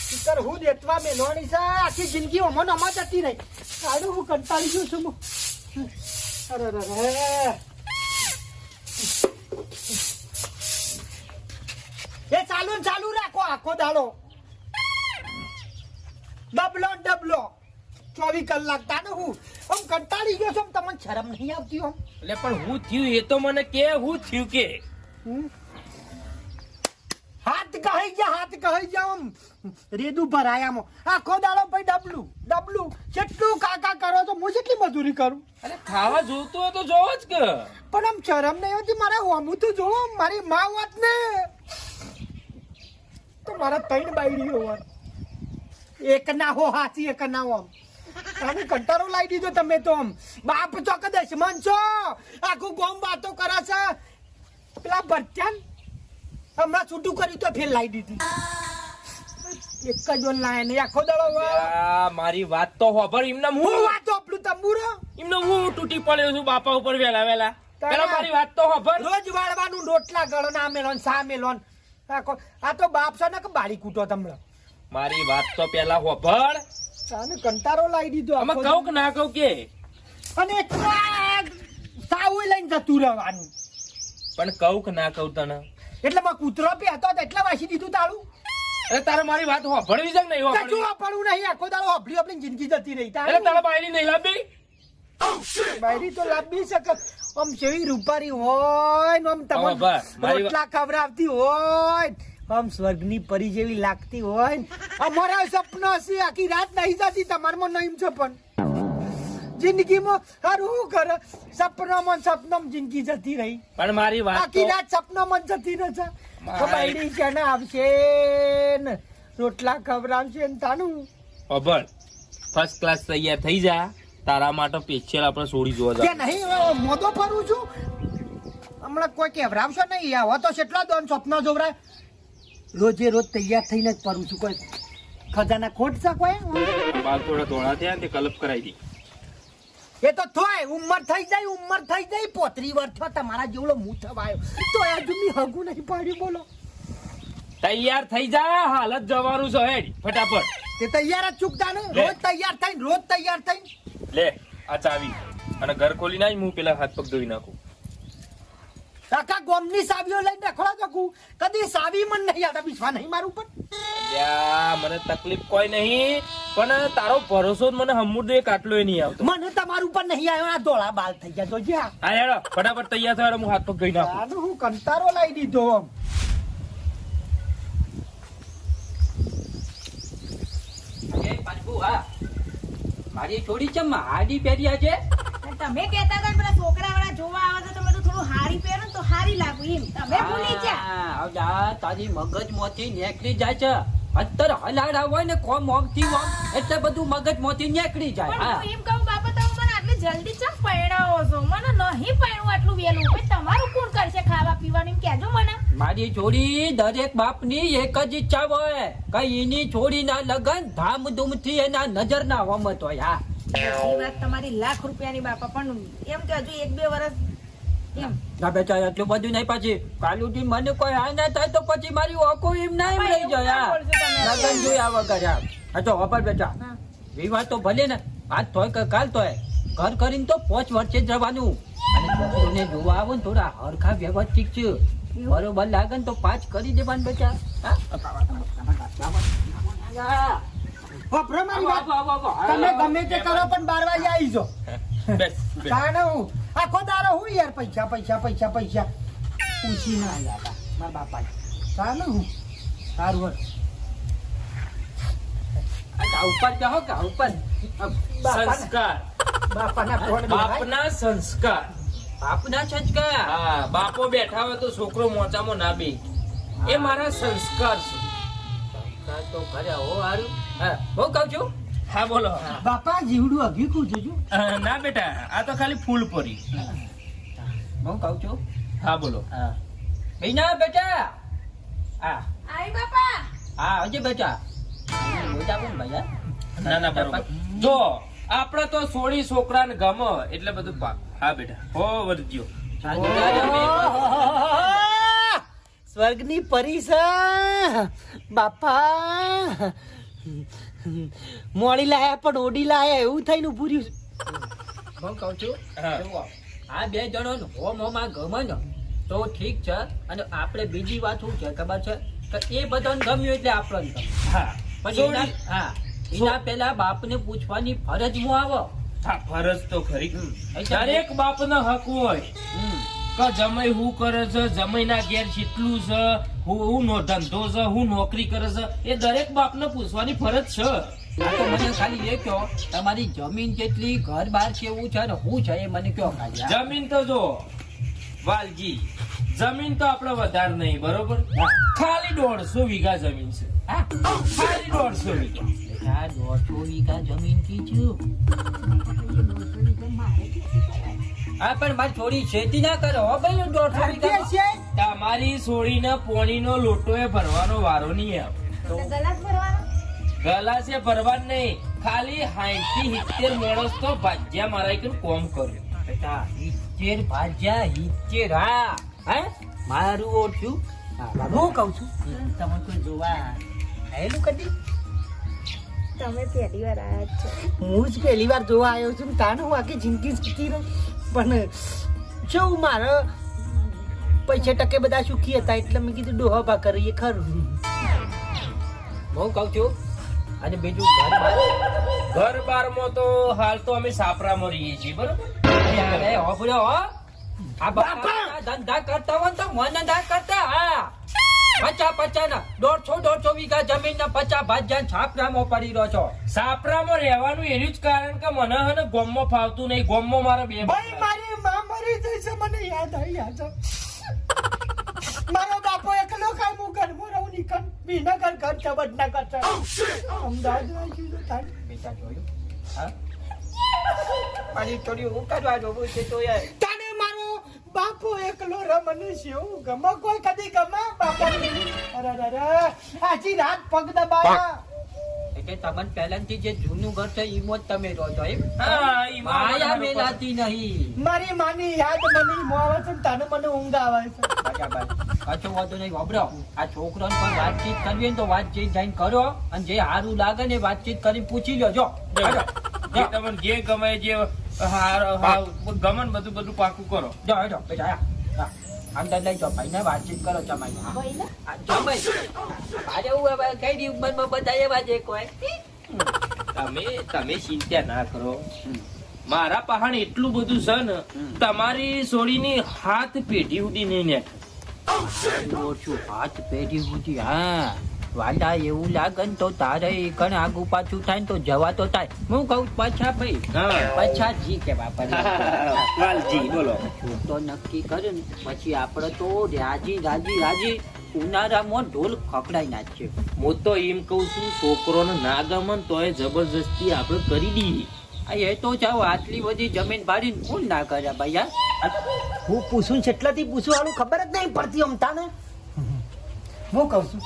શિકર હું દેતવા મેલવાની છે આખી જિંદગી અમન અમા જતી રહી આડું હું કંટાળી ગયો છું અરે એ ચાલુ રાખો આખો દાડો ડબલો 24 કલાક તાને હું આમ કંટાળી ગયો છું તમને શરમ નહીં આવતી આમ એટલે પણ હું થયું એ તો મને કે હું થયું કે હાથ કહી જા આમ રેદું ભરાયામાં આખો દાડો ભાઈ ડબલું જેટલું કાકા કરો તો હું જેટલી મજૂરી કરું અરે ખાવા જોતો હોય તો જોવો જ કે પણ આમ શરમ નહીં હોતી મારા હોમું તો જોવો મારી માં વાત ને તો મારા 3 બાયડી હોવા એક ના હો હાથી એક ના હો આમ કંટાળો લાવી દીધો તમે તો આમ બાપ ચોક દશમન છો આખું ગોમ વાતો કરે છે પેલા ભરત્યાન હમણાં છૂટું કર્યું તો ફેર લાવી દીધી એક જ વાર લાયા નહીં આખો દાડો મારી વાત તો હોભળ એમને હું વાત હોપલું તંબુરો એમને હું તૂટી પડ્યો છું બાપા ઉપર વેલા પેલા મારી વાત તો હોભળ રોજ વાળવાનું રોટલા ગળો ના મેલોન સા મેલોન આ તો બાપ છે ને કે બાળી કૂટો તમને મારી વાત તો પેલા હોભળ આને કંટાળો લાવી દીધો આમાં કહું કે ના કહું કે અને સાવું લઈને જતું રહેવાનું પણ કહું કે ના કહું તને એટલે માં કૂતરો પે હતો એટલા વાસી દીધું તાળું અરે તારે મારી વાત હોભળવી છે કે નહીં કશું હોભળવી વાપરવું નહીં આખો દાડો આપણી આપણી જિંદગી જતી રહી એટલે તારા બાયડી નહીં લાવી બાયડી તો લાવી શકે આમ જેવી રૂપારી હોય ને આમ તમને રોટલા ખવડાવતી હોય આમ સ્વર્ગની પરી જેવી લાગતી હોય અમારા સપનો છે આખી રાત નહીં જતી તમારમાં નહીં છે પણ જિંદગીમાં હારું કરે સપનામાં જિંદગી જતી રહી પણ મારી વાત આખી રાત સપનામાં જતી રહે છે બાયડી છે ને આવશે ને રોટલા ખવડાવશે ને તાનું હોભળ ફર્સ્ટ ક્લાસ તૈયાર થઈ જા તારા માટે સ્પેશિયલ આપણે છોડી જોવા કે નહીં મોદો ફરું છું હમણાં કોઈ કેવરાવશે નહીં આવો તો કેટલા દોન સપના જોવરાય રોજે રોજ તૈયાર થઈને જ ફરું છું કોઈ ખજાના ખોટ છે કોઈ બાલ થોડા ધોળા થયા તે કલપ કરાવી દી એ તો થોય ઉંમર થઈ જાય 35 વર્ષ થયો તમારા જેવડો મું થવાયો તો હજુ મી હગું નહીં પાડ્યું બોલો તૈયાર થઈ જા હાલત જવાનું છે હેડ ફટાફટ તે તૈયાર જ ચૂકતા ને રોજ તૈયાર થઈને લે આ ચાવી અને ઘર ખોલી નાખ હું પેલા હાથ પગ ધોઈ નાખું કાકા ગોમની સાવીઓ લઈને રખડા શકું કદી સાવી મન નહીં આવતા બિસ્વા નહીં મારું પર મને તકલીફ કોઈ નહીં પણ તારો ભરોસો મને હમુદે કાટલો નહીં આવતો મને તમારું પર નહીં આવ્યો આ ધોળા બાલ થઈ ગયા તો જ્યાં હા હેડો ફટાફટ તૈયાર થયો હું હાથ પગ ધોઈ નાખું હું કંટારો લાવી દીધો આમ મારી થોડી ચમ હાડી પહેર્યા છે તમે કહેતા હતા પેલા છોકરા વાળા જોવા આવે તો તમે તો થોડું હારી પહેરો તો હારી લાગુ એમ તમે ભૂલી જા તારી મગજ માંથી નીકળી જાય છે અત્યારે હલાડા હોય ને કોમ મોગથી હોય એટલે બધું મગજ માંથી નીકળી જાય પણ હું એમ કહું બાપા તમે મને આટલી જલ્દી ચમ પરણાવો છો મને નહીં પરણવું આટલું વહેલું ભાઈ તમારું કોણ કરશે ખાવા પીવાનું એમ કહેજો મને મારી છોડી દરેક બાપની એક જ ઈચ્છા હોય કઈ એની છોડીના લગન ધામધૂમથી એના નજર ના હોમત હોય હા એ વાત તમારી લાખ રૂપિયાની બાપા પણ એમ કે હજુ 1-2 વર્ષ એમ ના બેટા એટલું બધું નહીં પછી કાલુથી મને કોઈ આ ના થાય તો પછી મારી ઓકો એમ ના એમ રહી જાય લગન જોયા વગર હા તો વાપર બેટા વિવાહ તો ભલે ને આજ તોય કે કાલ તોય ઘર કરીને તો 5 વર્ષે જ જવાનું અને છોકરીને જોવા આવો ને થોડા હરખા વ્યવસ્થિત છે બરોબર લાગે ને તો 5 કરી દેવાનું બેટા તમે ગમે તે કરો પણ 12 વાગે આવી જો હું આખો દારો હું યાર પૈસા પૂછી ના આવ્યા મારા બાપા ચાલે હું સારું ઉપર કહો કે ઉપર સંસ્કાર બાપના સંસ્કાર બાપના સંસ્કાર હા બાપો બેઠા હોય તો છોકરો મોચામાં ના બે એ મારા સંસ્કાર છે તો ઘરે હો હારું હા હું કહું છું હા બોલો બાપા જીવડું અભી કું જોજો ના બેટા આ તો ખાલી ફૂલ પડી હું કહું છું હા બોલો હા બીના બેટા હા આઈ બાપા હા હજી બેટા બોલતા કોણ ભાઈ ના બરોબર જો આપડે તો સોળી છોકરા ને ગમે એટલે બધું પાક હા બેટા હો વધ્યો સ્વર્ગની પરી છે બાપા. મોડી લાયા પણ ઓડી લાયા એવું થઈને ઉભું રહ્યું. હું કહું છું હા. જુઓ, આ બે જણો હોમ હોમાં ગમે ને તો ઠીક છે, અને આપણે બીજી વાત શું છે ખબર છે કે એ બધાને ગમ્યું એટલે આપણને ગમ્યું. હા પણ એના પેલા બાપને પૂછવાની ફરજ હું આવો. હા, ફરજ તો ખરી. એટલે દરેક બાપનો હક હોય કે જમાઈ હું કરે છે, જમાઈના ઘેર કેટલું છે, હું નો ધંધો છે, હું નોકરી કરે છે, એ દરેક બાપને પૂછવાની ફરજ છે. આ તો મને ખાલી એ કહો, તમારી જમીન કેટલી, ઘર બાર કેવું છે ને શું છે એ મને કહો ખાલી. હા? જમીન તો જો વાલજી, જમીન તો આપણે વધારે નહીં, બરોબર? ખાલી 150 વીઘા જમીન છે. હા? ખાલી 150 વીઘા. આ 150 વીઘા જમીન કીધું. હા, પણ મારી થોડી ખેતી ના કરો હો ભાઈ. 150 વીઘા તમારી સોળીને પોણીનો લોટો એ ભરવાનો વારો નહીં આવે. તો ગલાસ ભરવાનો. ગલાસે ભરવાનું નહીં, ખાલી 60 થી 70 માણસ તો ભાજ્યા મારા એક કોમ કર્યું. બેટા, 70 ભાજ્યા 70. હા, હે મારું ઓછું. હા, હું કઉ છું તમે કોઈ જોવા આયેલું કદી? તમે પહેલી વાર આયા છો. હું જ પહેલી વાર જોવા આવ્યો છું. તાને હું આખી જિંદગી સુખી રહી, પણ શું મારે પૈસા ટકે બધા સુખી હતા એટલે મેં કીધું ડોહા ભા કરીએ ખરું. હું કઉ છું, અને બીજું ઘર બાર. ઘર બારમાં તો હાલ તો અમે સાપરામાં રહીએ છીએ, બરોબર? અરે હોભળો હો, આ બાપા ધંધા કરતા હોય ને તો મને ના કરતા. હા, 50 ના 150 વીઘા જમીન ના 50 ભાજ્યા છાપરામાં પડી રહ્યો છો. સાપરામાં રહેવાનું એનું જ કારણ કે મને હે ને ગોમમાં ફાવતું નહીં. ગોમમાં મારા બે ભાઈ મારી માં મરી ગઈ છે, મને યાદ આવી યાદ. મારો બાપો એકલો ખાય, હું ઘરમાં રહું નીકળ વિનગર ઘર છે વડનગર છે અમદાવાદ આવી ગયું થાય. બેટા જોયું? હા, મારી થોડી હું કરવા જોવું છે તો યાર. તાને મારો બાપો એકલો રમને છે હું ગમે કોઈ કદી ગમે બાપા. અરે આજી રાત પગ દબાયા. એટલે તમને પહેલાથી જે જૂનું ઘર છે એમાં જ તમે રહો છો એમ? હા, ઈ માયા મેલાતી નહીં. મારી માની યાદ મને મોવે છે ને તાને મને ઊંઘ આવે છે. બરાબર. કશો વાંધો નહીં. વાપરો, આ છોકરાને પણ વાતચીત કરવી હોય ને તો વાતચીત જઈને કરો, અને જે સારું લાગે ને એ વાતચીત કરીને પૂછી લો. જો જે તમને જે ગમે જે ગમે ને બધું પાકું કરો. જો હેડો બેટા, હા, અંદર લઈ જાઓ ભાઈ ને વાતચીત કરો જમાઈ. ભાઈ ને જમાઈ આજે હું હવે કઈ ઉંમરમાં બધા એવા જ એક હોય. તમે ચિંતા ના કરો. મારા પહાણ એટલું બધું છે ને, તમારી સોળીની હાથ પેઢી સુધી નહીં ને. ઓછું હાથ પેઢી સુધી. હા, વાલા એવું લાગે ને તો તારે કણ આગુ પાછું થાય ને તો જવા તો થાય. હું કઉ પાછા ભાઈ, હા. પાછા જી કે બાપા. વાલજી બોલો. તો નક્કી કરે ને પછી આપડે તો રાજી રાજી રાજી ઉનાળામાં ઢોલ ખકડાઈ નાખીએ. હું તો એમ કઉ છું, છોકરોને ના ગમે ને તોય જબરજસ્તી આપણે કરી દઈએ. આ એ તો જાઓ, આટલી બધી જમીન ભાડીને કોણ ના કરે ભાઈ? યાર હું પૂછું છેટલાથી પૂછું આનું ખબર જ નહીં પડતી અમતા ને. હું કઉ છું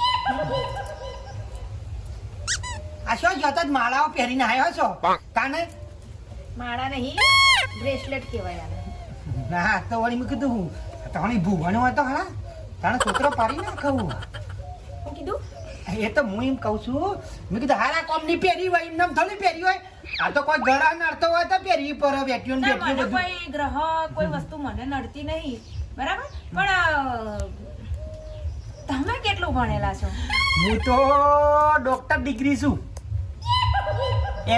આ શું જતા જ માળાઓ પહેરીને આવ્યો છો કાને? માળા નહીં, બ્રેસલેટ કહેવાય આને. ના તો વળી મેં કીધું તમારી ભૂવાનો હતો ખરા તાણે છોકરો પાડી ના ખાવું. હું કીધું એ તો હું એમ કઉ છું, મેં કીધું હારા કોમ ની પહેરી હોય એમને થોડી પહેરી હોય. આ તો કોઈ ઘર નડતો હોય તો પહેરવી પર બેઠ્યું ના, બેઠ્યું મને બધું. કોઈ ગ્રહ કોઈ વસ્તુ મને નડતી નહીં, બરાબર? પણ તમે કેટલું ભણેલા છો? હું તો ડોક્ટર ડિગ્રી છું,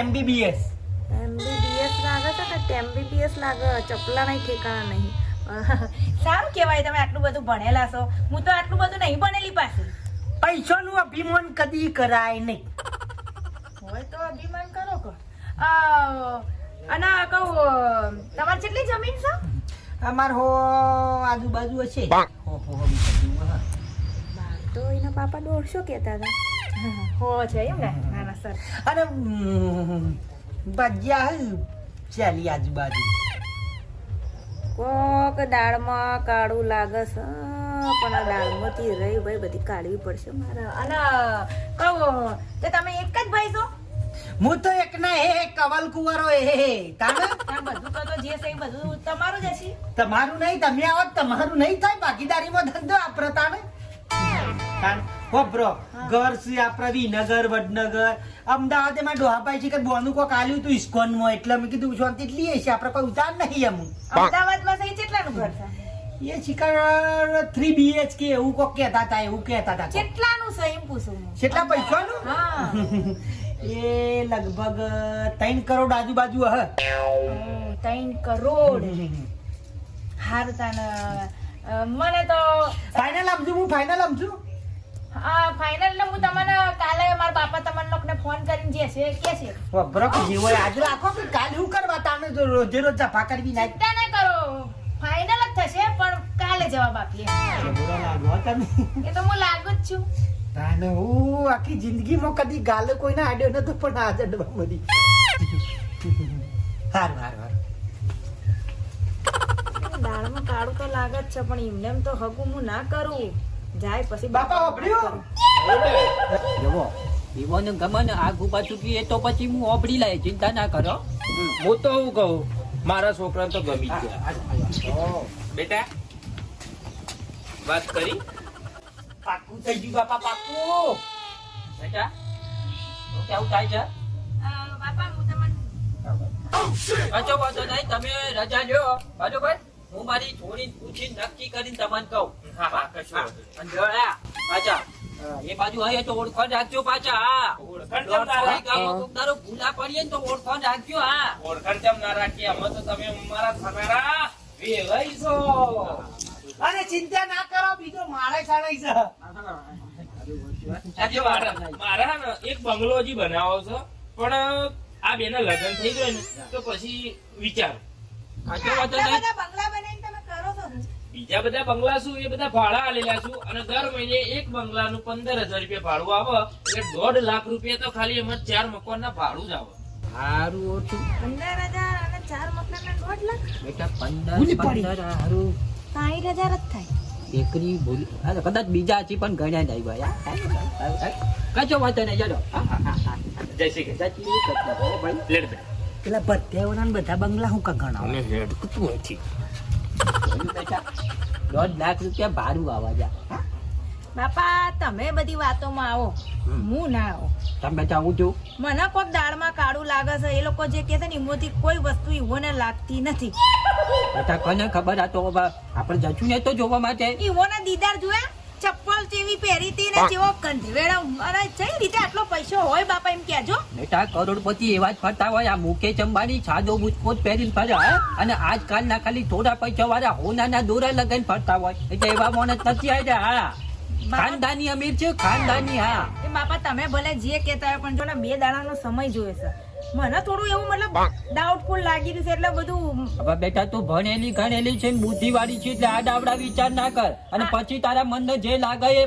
MBBS. MBBS લાગે છે કે MBBS લાગે? ચપલા નહીં, ઠેકાણા નહીં. સારું કહેવાય તમે આટલું બધું ભણેલા છો. હું તો આટલું બધું નહીં ભણેલી પાછી. પૈસાનું અભિમાન કદી કરાય નહીં. હોય તો અભિમાન કરો કો. અને કહું તમારી કેટલી જમીન છે? અમાર હો આજુબાજુ હશે. તો એના પાપા 150 કહેતા હતા. હો છે એમ ને? ના ના સર. અને ભજીયા ચાલી આજુબાજુ. કોક દાળમાં કાળું લાગે છે, પણ આ દાળમાંથી રહી ભાઈ બધી કાઢવી પડશે મારે. અને કહું તે તમે એક જ ભાઈ છો? હું તો એક ના હે કવલ કુંવરો હે તાને. આ બધું તો જે છે એ બધું તમારું જ હશે. તમારું નહીં, તમે આવો તો તમારું નહીં થાય. ભાગીદારીમાં ધંધો આપણે તાને. બ્રો ઘર છે આપણા વિનગર વડનગર અમદાવાદ એમાં ડોહાભાઈ છે કે બોનું કોક આલ્યું તું ઇસ્કોન માં એટલે મેં કીધું શાંતિ એટલી હશે આપણે કોઈ ઉતાર નહીં એમ અમદાવાદમાં સહી કેટલાનું ઘર છે? એ શિકાર 3 BHK એવું કોક કહેતા હતા કેટલાનું સહી એમ પૂછું હું. કેટલા પૈસાનું હા. એ લગભગ 3 કરોડ આજુબાજુ હ 3 કરોડ. હારું તાને મને તો ફાઇનલ સમજુ ફાઇનલ ને હું તમને કાલે મારા બાપા તમને લોકોને ફોન કરીને જે છે કે છે વબરો કે જેવો આજ રાખો કે કાલ હું કરવા તાને તો રોજે રોજ જફા કરવી ના ચિંતા ના કરો ફાઇનલ જ થશે પણ કાલે જવાબ આપીએ બુરો લાગો તમે એ તો હું લાગુ જ છું. તાને હું આખી જિંદગીમાં કદી ગાલે કોઈને આડ્યો નતો પણ આ જડવા મળી હાર દાળમાં કાળું તો લાગે જ છે પણ એમને એમ તો હગું હું ના કરું જાય પછી બાપા વાપર્યો જવો ઈવોને ગમે ને આ ગુબા ચૂકી એ તો પછી હું ઓબડી લાય ચિંતા ના કરો. હું તો હું કહું મારા છોકરાને તો ગમી ગયા બેટા વાત કરી પાકું થઈ ગયું બાપા પાકું બેટા તો કેવું થાય છે? બાપા હું તમને કશો વાંધો નહીં તમે રજા લ્યો બરોબર હું મારી છોડીને પૂછીને નક્કી કરીને તમને કહું. હા કશું વાંધો નહીં. અને જો આ પાછા એ બાજુ હોય તો ઓળખાણ રાખજો પાછા. હા ઓળખાણ કેમ ના રાખીએ? ગામમાં કોક દાડો ભૂલા પડીએ ને તો ઓળખાણ રાખજો. હા ઓળખાણ કેમ ના રાખીએ અમે તો તમે મારા થનારા વેવાઈ છો. અરે ચિંતા ના કરો બીજો મારે સાડાઈ છે આજે મારા ને એક બંગલો હજી બનાવો છે પણ આ બેના લગ્ન થઈ ગયો ને તો પછી વિચાર કશો વાંધો આટલા નહીં. બધા બંગલા બનાવીને તમે કરો છો શું? બીજા બધા બંગલા શું એ બધા ભાડા આલેલા છું અને દર મહિને એક બંગલાનું 15,000 રૂપિયા ભાડું આવે એટલે 1.5 લાખ રૂપિયા તો ખાલી એમાં 4 મકાનના ભાડું જ આવે. હારું ઓછું 15,000 અને 4 મકાનના 1.5 લાખ બેટા ભૂલી પડી. 15 હારું 60,000 જ થાય. એકરી ભૂલી અરે કદાચ બીજા હજી પણ ગણ્યા નહીં ભાઈ. કશો વાંધો નહીં ચાલો. જય શ્રી કૃષ્ણ. સાચી કથા હો ભાઈ. લેટ બે. પેલા ભત્યાઓના ને બધા બંગલા હું કા ગણાવ અને હેડ કતું નથી. જોયું બેટા 1.5 લાખ રૂપિયા ભાડું આવવા જા. બાપા તમે બધી વાતોમાં આવો હું ના આવો. તમે બેટા હું છું મને કોક દાળમાં કાળું લાગે છે એ લોકો જે કહે છે ને એમાંથી કોઈ વસ્તુ ઈવોને લાગતી નથી. બેટા કોને ખબર આ તો હવે આપણે જશું ને તો જોવા માટે. ઈવોના દીદાર જોયા ચપ્પલ જેવી પહેરી હતી ને જેવો કંધવેડા અરે કઈ રીતે આટલો પૈસો હોય બાપા એમ કહેજો. બેટા કરોડપતિ એવા જ ફરતા હોય. આ મુકેશ અંબાણી સાદો બુચકો જ પહેરીને ફરે. અને આજકાલ ના ખાલી થોડા પૈસા વાળા હોનાના દોરા લગાઈને ફરતા હોય એટલે એવા માણસ નથી આવ્યા. હા ખાનદાની અમીર છે ખાનદાની. હા એ બાપા તમે ભલે જે કહેતા હોય પણ જો ને 2 દાડાનો સમય જોઈએ છે. મને થોડું એવું મતલબ ડાઉટફુલ લાગી રહ્યું છે એટલે બધું. હવે બેટા તું ભણેલી ગણેલી છે બુદ્ધિ વાળી છે એટલે આ ડાવડા વિચાર ના કર. અને પછી તારા મનને જે લાગે એ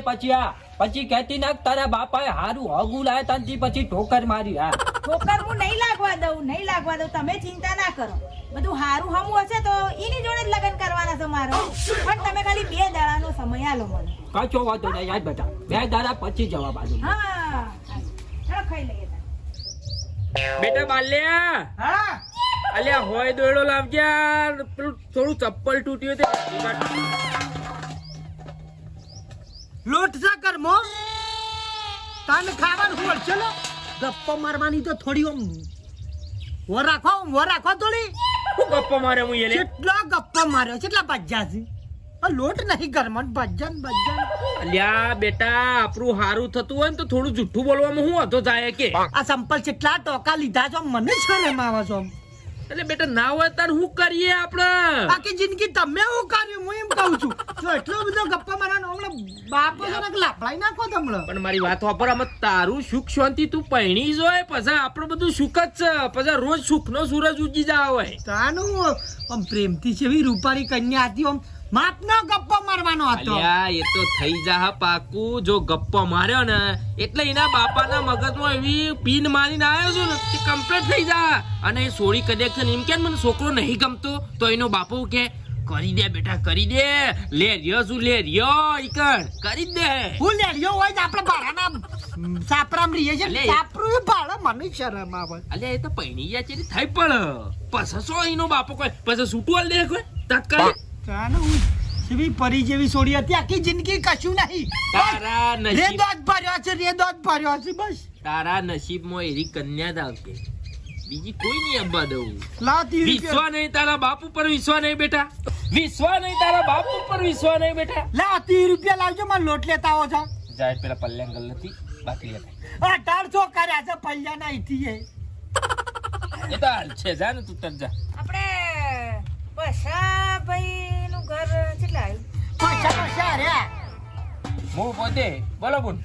પછી કહેતી ના તારા બાપાએ હારું હગું લાયા તાનથી પછી ઠોકર મારી. હા ઠોકર હું નહીં લાગવા દઉં તમે ચિંતા ના કરો. બધું હારું હમું હશે તો એની જોડે જ લગ્ન કરવાના છે મારો. પણ તમે ખાલી 2 દાડાનો સમય આલો મને. કશો વાંધો નહીં યાદ બેટા 2 દાડા પછી જવાબ આલું. હા ચાલો ખાઈ લઈએ તારે. બેટા બાલ્યા હા અલ્યા હોય દોયડો લાવજે. પેલું થોડું ચપ્પલ તૂટ્યું તે લોટ સા કરમો તાને ખાવાનું હું ચલો ગપ્પા મારવાની તો થોડી ઓમ વો રાખો થોડી હું ગપ્પા મારે હું એલે કેટલા ગપ્પા માર્યો કેટલા ભજ્જા છે આ લોટ નહીં ઘરમાં ભજ્જન અલ્યા બેટા આપણું હારું થતું હોય ને તો થોડું જુઠ્ઠું બોલવામાં હું હતો જાય કે આ સંપલ કેટલા ટોકા લીધા છો મને શરમ આવે છો એટલે બેટા ના હોય તાર હું કરીએ આપણે આખી જિંદગી તમે હું કર્યું હું એમ કહું છું જો એટલો બધો ગપ્પા મારવાનો હમણાં બાપો જરા લાફડાઈ નાખો તમને પણ મારી વાત વાપર આમાં તારું સુખ શાંતિ તું પહેણી જોય પછી આપણું બધું સુખ જ છે પછી રોજ સુખ નો સૂરજ ઉગી જાય હોય તાનું આમ પ્રેમથી છે રૂપારી કન્યા હતી આમ માપનો ગપ્પો મારવાનો હતો અલ્યા એ તો થઈ જા પાકું જો ગપ્પો માર્યો ને એટલે એના બાપાના મગજમાં એવી પીન મારીને આવ્યો છું ને તે કમ્પ્લીટ થઈ જા અને એ સોળી કનેક્શન એમ કે મને છોકરો નહીં ગમતો તો એનો બાપુ કે કરી દે બેટા કરી દે લે રહ્યો શું લે રહ્યો ઈકણ કરી દે હું લેડ્યો હોય તો આપણે ભાડાના સાપરામ રહીએ છે અલે. સાપરું એ ભાડા મને શરમ આવે અલ્યા એ તો પૈણી જાય છે થઈ પણ પછી શું એનો બાપો કોઈ પછી છૂટું હાલ દે કોઈ તાત્કાલિક તાનું શિવી પરી જેવી છોડી હતી આખી જિંદગી કશું નહીં તારા નસીબ રેદો જ ભર્યો છે રેદો જ ભર્યો છે બસ તારા નસીબમાં એવી કન્યા જ આવશે બીજી કોઈ નહીં અબ્બા દઉં લાતી વિશ્વા નહીં તારા બાપ ઉપર વિશ્વા નહીં બેટા વિશ્વા નહીં તારા બાપ ઉપર વિશ્વા નહીં બેટા લાતી રૂપિયા લાવજો મને લોટ લેતા આવો છો જાય પેલા પલ્લ્यांगल નથી બાકી લેતા 1800 કર્યા છે પૈયા ના અહીંથી એ તો હાલ છે જા ને તું તર જા આપણે પૈસાભાઈ નું ઘર કેટલા આવ્યું પૈસા રે હું પોતે બોલો બોલ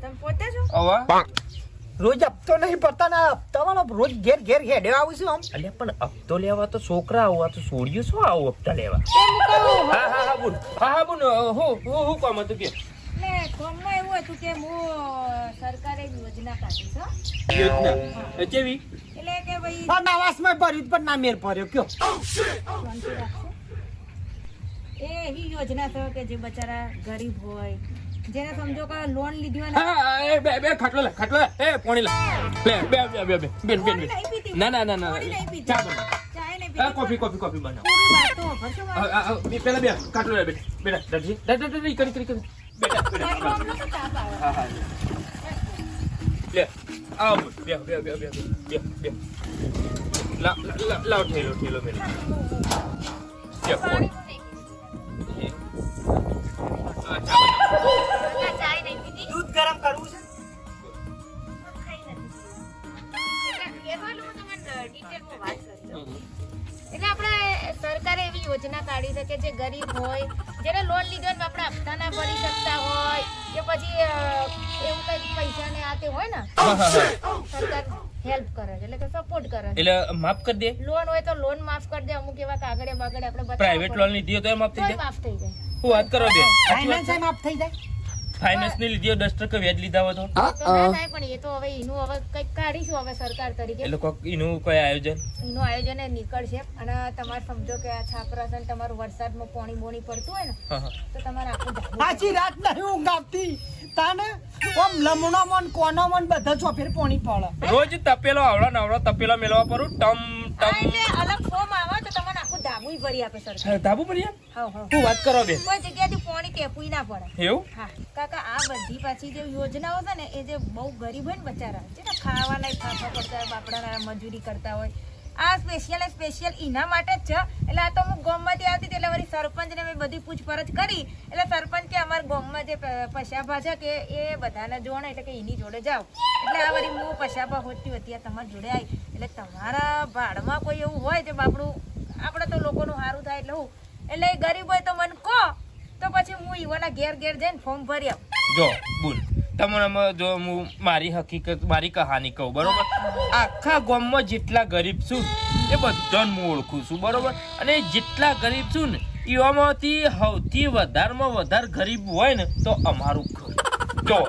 તમે પોતે છો હવે રોજ હપ્તો નહીં પડતા ના હપ્તામાં રોજ ઘેર ઘેર હેડે આવું છું આમ અલ્યા પણ હપ્તો લેવા તો છોકરા આવું આ તો છોડ્યું શું આવું હપ્તા લેવા હા બોલ હા બોલ હું કામ હતું કે એટલે કોમમાં એવું હતું કે હું સરકારે એક યોજના કાઢી છે યોજના કેવી એટલે કે ભાઈ આ નવાસમાં ભર્યું પણ ના મેર પડ્યો કયો શાંતિ રાખશો. એ એવી યોજના છે કે જે બચારા ગરીબ હોય જેને સમજો કે લોન લીધી હોય ને હા એ બે ખાટલો લે એ પોણી લે બે બેન પાણી નહીં પીતી. ના પાણી નહીં પીતી. ચા બનાવ ચાય નહીં આ પીતી. કોફી બનાવ પૂરી વાતો ભરશો મારી. પેલા બે ખાટલો લે બેટા દરજી કરી બેટા મારી અમને તો તાપ આવે. હા લે આવ બે લાવ ઠેલો મેરે બે પોણી ચાય નહીં પીતી. દૂધ ગરમ કરવું છે એટલે આપણે સરકારે એવી યોજના કાઢી છે કે જે ગરીબ હોય જેને લોન લીધો ને આપણે હપ્તા ના ભરી શકતા હોય કે પછી એવું કઈ પૈસા ને આ તે હોય ને સરકાર હેલ્પ કરે છે એટલે કે સપોર્ટ કરે છે. એટલે માફ કરી દે લોન હોય તો લોન માફ કરી દે અમુક એવા કાગળે બાગળે આપણે બતાવવા પ્રાઇવેટ પડે. લોન લીધી હોય તો એ માફ થઈ તોય જાય માફ થઈ જાય. હું વાત કરો બે ફાઇનાન્સ એમ આપ થઈ જાય ફાઇનાન્સ ની લીધી હોય 10% વ્યાજ લીધા હોય તો તો ના થાય પણ એ તો હવે એનું હવે કંઈક કાઢીશું હવે સરકાર તરીકે એટલે કોક એનું કોઈ આયોજન એનું આયોજન એ નીકળશે અને તમારે સમજો કે આ છાપરા છે ને તમારું વરસાદમાં પાણી બોણી પડતું હોય ને હા તો તમારે આખું ધાબળું આછી રાત નહીં ઊંઘ આવતી તાને ઓમ લમણો મન કોનો મન બધા ચોફેર પોણી પડે રોજ તપેલો આવડો તપેલો મેલવા પરું ટમ હા, એટલે અલગ ફોર્મ આવે તો તમને આખું ધાબુય ભરી આપે સરકાર. ટમ ધાબુ પર યાર હાવ, હાવ. હું વાત કરો બે કોઈ જગ્યાથી પાણી ટેપુય ના પડે. એવું હા કાકા આ બધી પાછી જે યોજનાઓ છે ને એ જે બહુ ગરીબ હોય ને બચારા જેને ખાવાના ફાફા પડતા હોય બાપડાના મજૂરી કરતા હોય આ સ્પેશિયલ એના માટે જ છે. એટલે આ તો હું ગામમાંથી આવતી હતી એટલે વળી સરપંચને મેં બધી પૂછપરછ કરી એટલે સરપંચ કે અમારા ગામમાં જે પશાભા છે કે એ બધાને જોડે એટલે કે એની જોડે જાઓ એટલે આ વળી હું પશાભા હોતી હતી આ તમારી જોડે આવી એટલે તમારા ભાડમાં કોઈ એવું હોય જે બાપડું આપણે તો લોકોનું સારું થાય એટલે હું એટલે એ ગરીબ હોય તો મને કહો તો પછી હું ઈવાના ઘેર જઈને ફોર્મ ભરી આવું. જો બોલ તમને જો હું મારી હકીકત મારી કહાની કહું બરોબર આખા ગામમાં જેટલા ગરીબ છું એ બધાને હું ઓળખું છું બરોબર અને જેટલા ગરીબ છું ને એમાંથી સૌથી વધારે ગરીબ હોય ને તો અમારું ઘર જો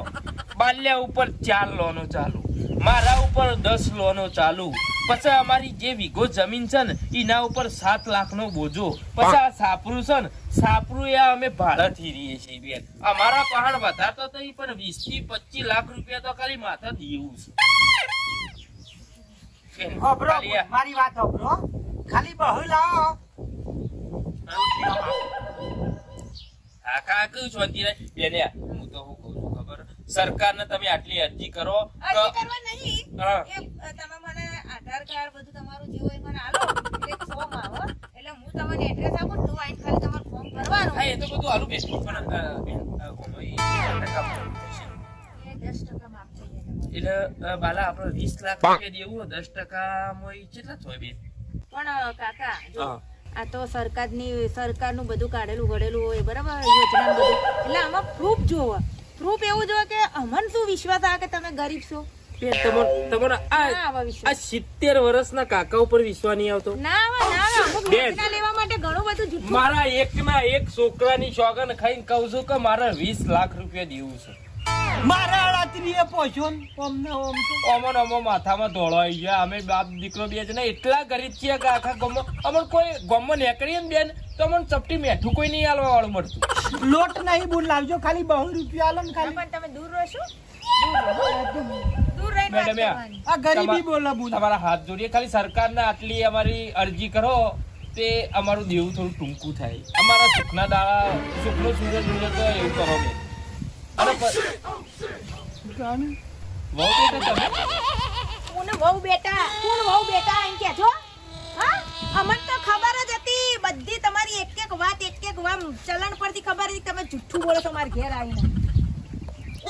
બાલ્યા ઉપર 4 લોનો ચાલુ મારા ઉપર 10 લોનો ચાલુ પછી અમારી જે વીઘો જમીન છે ને એના ઉપર 7 લાખનો બોજો પછી આ સાપરું છે ને સાપરું એ અમે ભાડાથી રહીએ છીએ બેન અમારા પહાડ વધારતો તો ઈ પણ 20 થી 25 લાખ રૂપિયા તો ખાલી માથા દેવું છે બેન, હોભરો ખાલી આ- મારી વાત હોભરો ખાલી બહુ લાવો આખા કયું શાંતિ રહે બેન યાર, હું તો શું કહું છું ખબર સરકારને તમે આટલી અરજી કરો અરજી કરવા નહીં હા. એ તમે મને આધાર કાર્ડ બધું તમારું જે હોય મને આલો એટલે એક ફોર્મ આવે એટલે હું તમને એડ્રેસ આપું ને તો આઈને ખાલી તમારું ફોર્મ ભરવાનું હા એ તો બધું હાલું બેન પણ બેન ઓમાં ઈ 10% થશે. એ 10% માફ થઈ જાય તમારું. એટલે બાલા આપણે 20 લાખ રૂપિયા દેવું હોય 10% માં ઈ કેટલા થાય બેન પણ કાકા જો હા. આ તો સરકારનું બધું કાઢેલું ઘડેલું હોય બરાબર યોજના બધું એટલે આમાં પ્રૂફ જોવો પ્રૂફ એવું જોવો કે અમન શું વિશ્વાસ આવે કે તમે ગરીબ છો બેન તમારો ના આ આવા આ વિશ્વાસ 70 વર્ષના કાકા ઉપર વિશ્વાસ નહીં આવતો ના આવે અમુક બેન. યોજના લેવા માટે ઘણું બધું જૂઠું મારા એકના એક છોકરાની સોગન ખાઈને કહું છું કે મારે 20 લાખ રૂપિયા દેવું છે મારા અડાત્રીએ પહોંચ્યો ને અમને ઓમ તો અમો માથામાં દોડાઈ ગયા અમે બાપ દીકરો બે જણા એટલા ગરીબ છીએ કે આખા ગામમાં અમને કોઈ ગામમાં નીકળીએ ને બેન તો અમને ચપટી મેઠું કોઈ નહીં આલવા વાળું મળતું લોટ નહીં બુન લાવજો ખાલી 2 રૂપિયા આલો ને ખાલી પણ તમે દૂર રહેશો દૂર રહીને વાત મેડમ, કરવાની. આ ગરીબી બોલે બુન તમારા હાથ જોડીએ ખાલી સરકારને આટલી અમારી અરજી કરો તે અમારું દેવું થોડું ટૂંકું થાય. અમારા સુખના દાડા સુખનો સૂરજ ઉગે તો એવું કરો બે. અને વહુ બેટા તમે કોને વહુ બેટા કોણ વહુ બેટા એમ કે છો હા અમને તો ખબર જ હતી બધી તમારી એક એક વાત ચલણ પરથી ખબર હતી તમે જુઠ્ઠું બોલો છો મારા ઘેર આવીને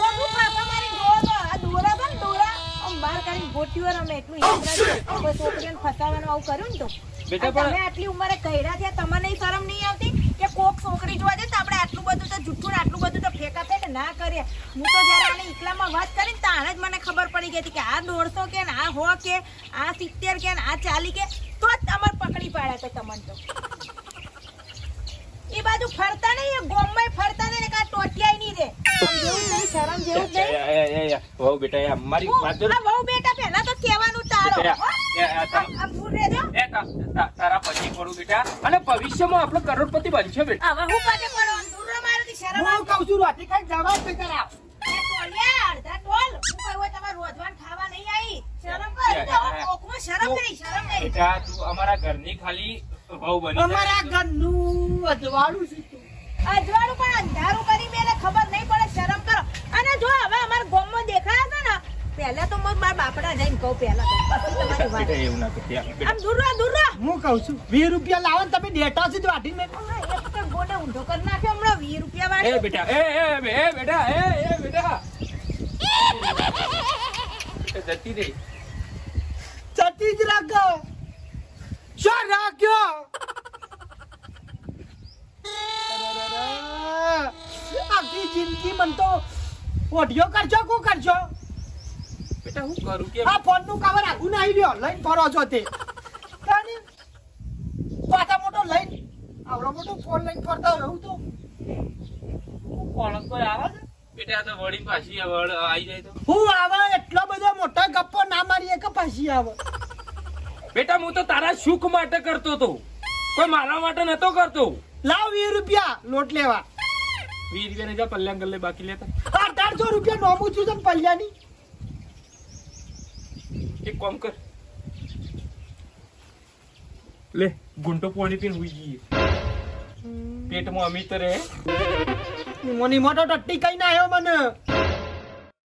ઓગું પાપા મારી દોરો આ દોરા બન દોરા આમ બહાર કાઢીને ગોટીઓ રમે એટલું યાદ રાખજો કોઈ છોકરીઓને ફસાવાનું આવું કર્યું ને તો બેટા તમે આટલી ઉંમરે કઈરા થયા તમને શરમ નહીં આવતી કે કોક છોકરી જોવા જાય તો આપણે આટલું બધું તો જુઠ્ઠું ને આટલું બધું તો ફેંકા ફેંક ના કરીએ હું તો જ્યારે આને એકલામાં વાત કરી ને તાણે જ મને ખબર પડી ગઈ હતી કે આ 150 કે ને આ 100 કે આ 70 કે ને આ 40 કે તો જ તમારે પકડી પાડ્યા તો તમને તો એ બાજુ ફરતા નહીં એ ગોમમાં ફરતા નહીં ને કા ટોટિયાય નહીં રે આમ જેવું જ નહીં શરમ જેવું જ નહીં વહુ બેટા એ મારી વાત જો. આ વહુ બેટા પહેલા તો કહેવાનું ટાળો આ ભૂલ રેજો તારા પછી કરું બેટા અને ભવિષ્યમાં આપણે કરોડપતિ બનશે બેટા. હવે હું પાછે પડો દૂર મારથી શરમ હું કહું છું રોટી ખાઈ જવા જ કરાવ ટોલિયા અડધા ટોલ હું કહું તમારે રોજવાન ખાવા નહીં આવી શરમ કરી તો કોકમાં શરમ કરી બેટા તું અમારા ઘરની ખાલી વહુ બની જા. અમારા ઘરનું અજવાળું છે તું. અજવાળું પણ અંધારું કરી મેલે ખબર નહીં પડે શરમ કરો અને જો હવે અમારા ગામમાં દેખાયા છે ને પહેલા તો હું મારા બાપડા જઈને કહું પહેલા તો પછી તમારી વાત બેટા એવું ના કરતી બેટા. આમ દૂર રહો હું કહું છું 20 રૂપિયા લાવો ને તમે ડેટા છે વાટી મેં એક તો ગોડે ઊંધો કરી નાખ્યો હમણાં 20 રૂપિયા વાળી એ બેટા બેટા બેટા જતી રહી. ચટી જ રાખો શું રાખ્યો આખી જિંદગી મન તો ઓડિયો કરજો કો કરજો બેટા હું કરું કે આ ફોન નું કવર આખું નહીં રહ્યો લઈને ફરો છો તે કાની પાછા મોટો લઈને આવડો મોટો ફોન લઈને ફરતા રહું તો કોણ કોઈ આવે છે બેટા તો વળી પાછી આવી જાય તો હું આવે એટલો બધો મોટો ગપ્પો ના મારીએ કે પાછી આવે બેટા હું તો તારા સુખ માટે કરતો હતો કોઈ મારા માટે નતો કરતો. લાવ 20 રૂપિયા લોટ લેવા 20 રૂપિયા જા પલ્લ્યા ગલ્લે બાકી લેતા 1800 રૂપિયા નોમું છું તને પલ્યાની એક કામ કર લે ગુંટો પાણી પીને હુઈ જઈએ પેટમાં અમિત રહે. મોની મોટો ટટ્ટી કઈ ના આવ્યો મને